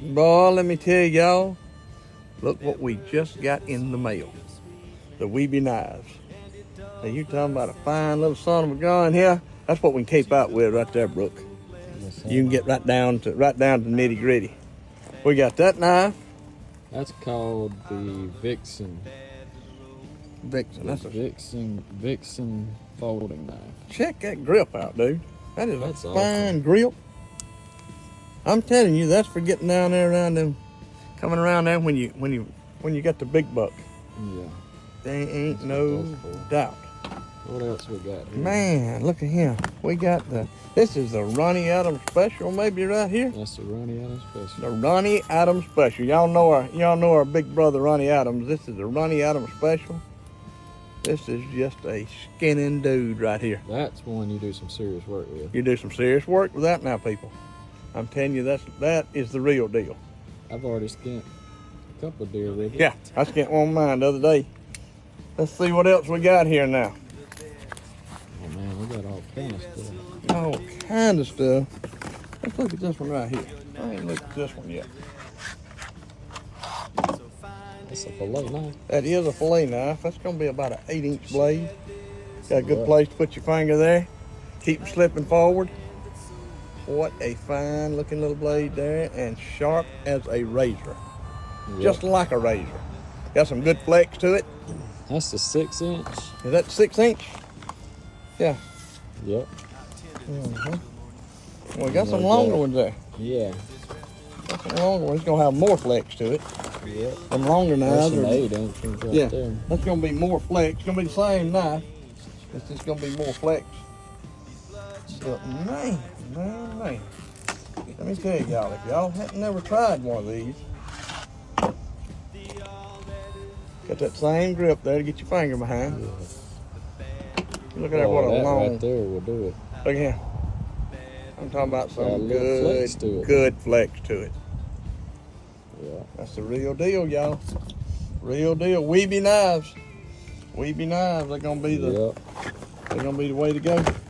Boy, let me tell y'all, look what we just got in the mail. The Wiebe knives. Now you talking about a fine little son of a gun here? That's what we can keep out with right there, Brooke. Yes, You can get right down to nitty gritty. We got that knife. That's called the Vixen. Vixen. That's a Vixen folding knife. check that grip out, dude. That's a fine awesome. grip. I'm telling you, that's for getting down there around them, coming around there when you got the big buck. Yeah. There ain't That's no what that's for. doubt. What else we got here? Man, look at him. We got this is the Ronnie Adams special, maybe right here. That's the Ronnie Adams The special. Ronnie Adams special. Y'all know our big brother Ronnie Adams. This is the Ronnie Adams special. This is just a skinning dude right here. That's one you do some serious work with. You do some serious work with that now, people. I'm telling you, that is the real deal. I've already skinned a couple of deer with it. Yeah, I skint one of mine the other day. Let's see what else we got here now. Oh man, we got all kind of stuff. All kind of stuff. Let's look at this one right here. I ain't looked at this one yet. That's a fillet knife. That is a fillet knife. That's going to be about an 8-inch blade. Got a good Yeah. place to put your finger there. Keep them slipping forward. What a fine looking little blade there, and sharp as a razor. Yep. Just like a razor. Got some good flex to it. That's the 6-inch. Is that 6-inch? Yeah. Yep. Well, we got some longer ones there. Yeah. Got some longer ones. It's going to have more flex to it. Yep. Them longer That's knives an are 8-inch right yeah, there. that's gonna be more flex. It's gonna be the same knife. It's just gonna be more flex. But man. Let me tell y'all, if y'all hadn't never tried one of these, got that same grip there to get your finger behind. Look at that, what a that long, right there will do it. look at him. I'm talking about Got a some little flex to it. good flex to it. Yeah. That's the real deal, y'all. Real deal. Wiebe knives. Wiebe knives, they're gonna be Yep. they're gonna be the way to go.